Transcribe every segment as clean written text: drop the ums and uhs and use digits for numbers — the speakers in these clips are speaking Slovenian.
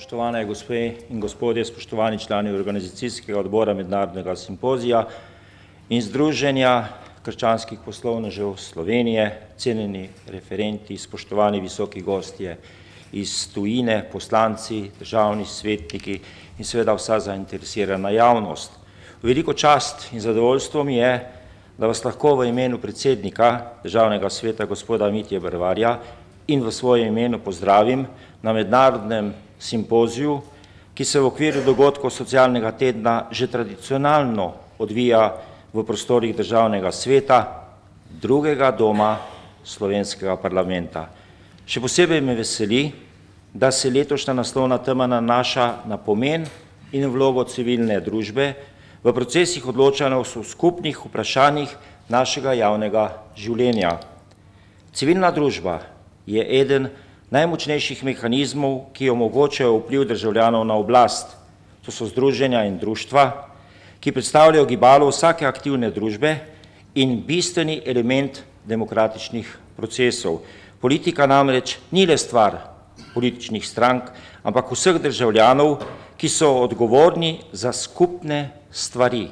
spoštovane gospe in gospodje, spoštovani člani organizacijskega odbora Mednarodnega simpozija in Združenja krščanskih poslovnežev Slovenije, cenjeni referenti, spoštovani visoki gostje iz tujine, poslanci, državni svetniki in seveda vsa zainteresirana javnost. Veliko čast in zadovoljstvo mi je, da vas lahko v imenu predsednika Državnega sveta gospoda Mitje Bervarja in v svojem imenu pozdravim na mednarodnem simpoziju, ki se v okviru dogodkov socialnega tedna že tradicionalno odvija v prostorih Državnega sveta, drugega doma slovenskega parlamenta. Še posebej me veseli, da se letošnja naslovna tema nanaša na pomen in vlogo civilne družbe v procesih odločanja o skupnih vprašanjih našega javnega življenja. Civilna družba je eden najmočnejših mehanizmov, ki omogočajo vpliv državljanov na oblast. To so združenja in društva, ki predstavljajo gibalo vsake aktivne družbe in bistveni element demokratičnih procesov. Politika namreč ni le stvar političnih strank, ampak vseh državljanov, ki so odgovorni za skupne stvari.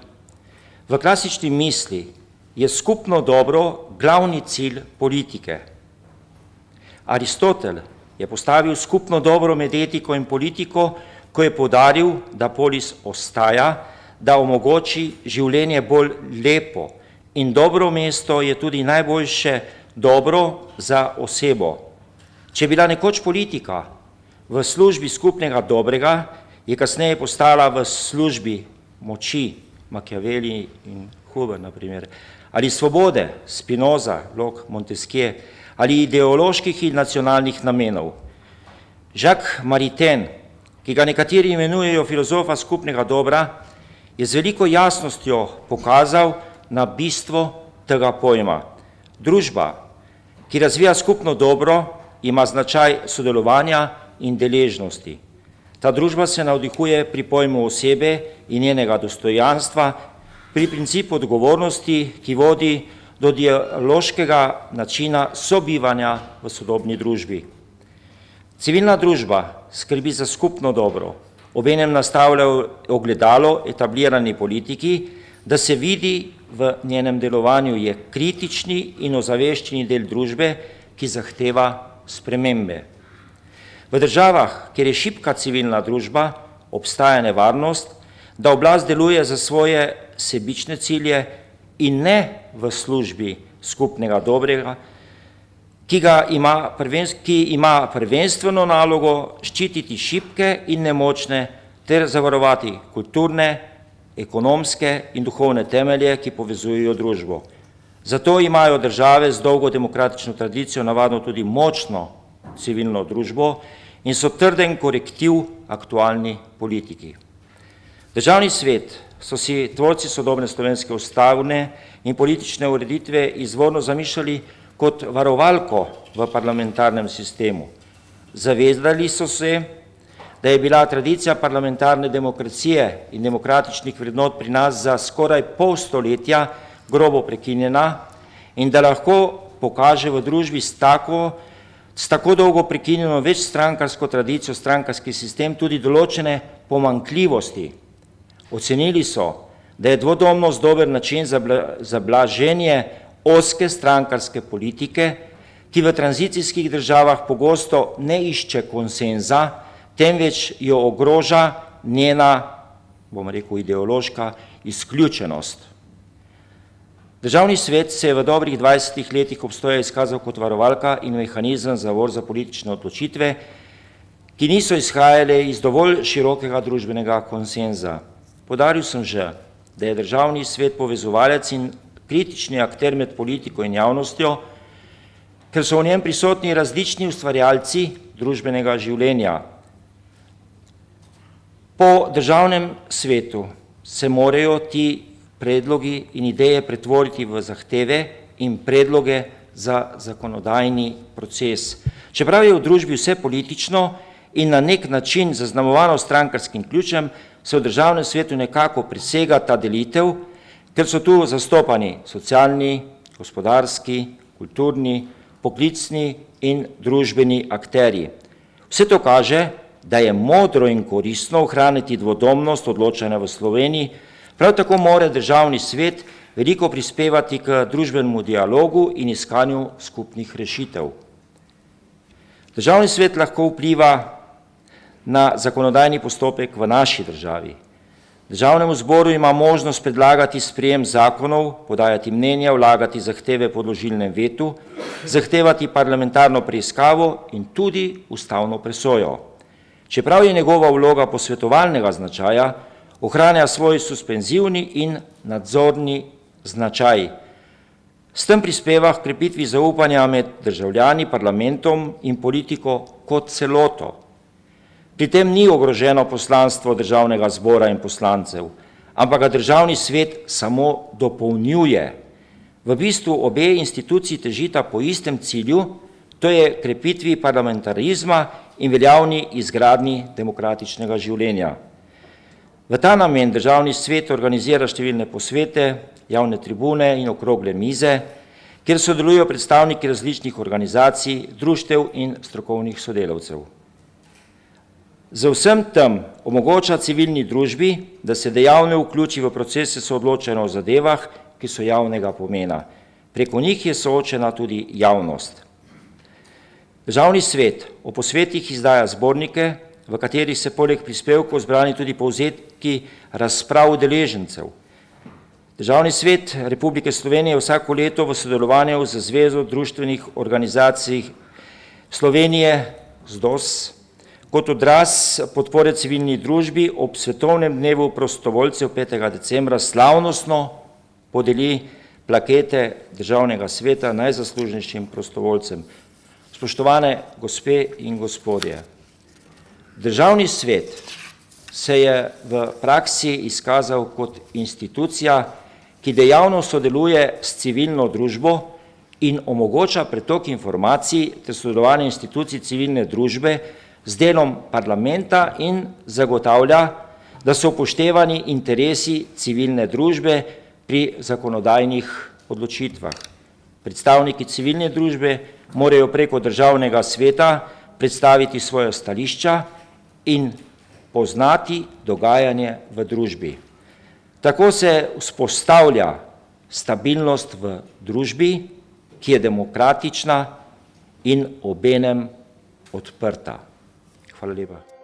V klasični misli je skupno dobro glavni cilj politike. Aristotel je postavil skupno dobro med etiko in politiko, ko je poudaril, da polis ostaja, da omogoči življenje bolj lepo in dobro mesto je tudi najboljše dobro za osebo. Če je bila nekoč politika v službi skupnega dobrega, je kasneje postala v službi moči, Machiavelli in Huber, na primer, ali svobode, Spinoza, Locke, Montesquieu, ali ideoloških in nacionalnih namenov. Jacques Maritain, ki ga nekateri imenujejo filozofa skupnega dobra, je z veliko jasnostjo pokazal na bistvo tega pojma. Družba, ki razvija skupno dobro, ima značaj sodelovanja in deležnosti. Ta družba se navdihuje pri pojmu osebe in njenega dostojanstva, pri principu odgovornosti, ki vodi do dialoškega načina sobivanja v sodobni družbi. Civilna družba skrbi za skupno dobro, obenem nastavlja ogledalo etablirani politiki, da se vidi v njenem delovanju je kritični in ozaveščeni del družbe, ki zahteva spremembe. V državah, kjer je šibka civilna družba, obstaja nevarnost, da oblast deluje za svoje sebične cilje in ne v službi skupnega dobrega, ki ima prvenstveno nalogo ščititi šibke in nemočne ter zavarovati kulturne, ekonomske in duhovne temelje, ki povezujejo družbo. Zato imajo države z dolgo demokratično tradicijo navadno tudi močno civilno družbo in so trden korektiv aktualni politiki. Državni svet so si tvorci sodobne slovenske ustavne in politične ureditve izvorno zamišljali kot varovalko v parlamentarnem sistemu. Zavedali so se, da je bila tradicija parlamentarne demokracije in demokratičnih vrednot pri nas za skoraj pol stoletja grobo prekinjena in da lahko pokaže v družbi s tako dolgo prekinjeno večstrankarsko tradicijo, strankarski sistem tudi določene pomanjkljivosti. Ocenili so, da je dvodomnost dober način za blaženje ozke strankarske politike, ki v tranzicijskih državah pogosto ne išče konsenza, temveč jo ogroža njena, bom rekel, ideološka izključenost. Državni svet se je v dobrih 20 letih obstoja izkazal kot varovalka in mehanizem zavor za politične odločitve, ki niso izhajale iz dovolj širokega družbenega konsenza. Poudaril sem že, da je državni svet povezovalec in kritični akter med politiko in javnostjo, ker so v njem prisotni različni ustvarjalci družbenega življenja. Po državnem svetu se morajo ti predlogi in ideje pretvoriti v zahteve in predloge za zakonodajni proces. Čeprav je v družbi vse politično in na nek način zaznamovano strankarskim ključem, se v državnem svetu nekako presega ta delitev, ker so tu zastopani socialni, gospodarski, kulturni, poklicni in družbeni akterji. Vse to kaže, da je modro in koristno ohraniti dvodomnost odločanja v Sloveniji, prav tako mora Državni svet veliko prispevati k družbenemu dialogu in iskanju skupnih rešitev. Državni svet lahko vpliva na zakonodajni postopek v naši državi. Državnemu zboru ima možnost predlagati sprejem zakonov, podajati mnenja, vlagati zahteve po odložilnem vetu, zahtevati parlamentarno preiskavo in tudi ustavno presojo. Čeprav je njegova vloga posvetovalnega značaja, ohranja svoj suspenzivni in nadzorni značaj. S tem prispeva k krepitvi zaupanja med državljani, parlamentom in politiko kot celoto. Pri tem ni ogroženo poslanstvo Državnega zbora in poslancev, ampak ga Državni svet samo dopolnjuje. V bistvu obe instituciji težita po istem cilju, to je krepitvi parlamentarizma in veljavni izgradnji demokratičnega življenja. V ta namen Državni svet organizira številne posvete, javne tribune in okrogle mize, kjer sodelujo predstavniki različnih organizacij, društev in strokovnih sodelavcev. Z vsem tem omogoča civilni družbi, da se dejavno vključi v procese soodločanja o zadevah, ki so javnega pomena. Preko njih je soočena tudi javnost. Državni svet o posvetih izdaja zbornike, v katerih se poleg prispevkov zbrani tudi povzetki razprav udeležencev. Državni svet Republike Slovenije vsako leto v sodelovanju z Zvezo društvenih organizacij Slovenije, ZDOS, kot odraz podpore civilni družbi ob svetovnem dnevu prostovoljcev 5. decembra slavnostno podeli plakete Državnega sveta najzaslužnejšim prostovoljcem. Spoštovane gospe in gospodje, Državni svet se je v praksi izkazal kot institucija, ki dejavno sodeluje s civilno družbo in omogoča pretok informacij ter sodelovanje institucij civilne družbe z delom parlamenta in zagotavlja, da so upoštevani interesi civilne družbe pri zakonodajnih odločitvah. Predstavniki civilne družbe morajo preko Državnega sveta predstaviti svoja stališča in poznati dogajanje v družbi. Tako se vzpostavlja stabilnost v družbi, ki je demokratična in obenem odprta. Hvala lepa.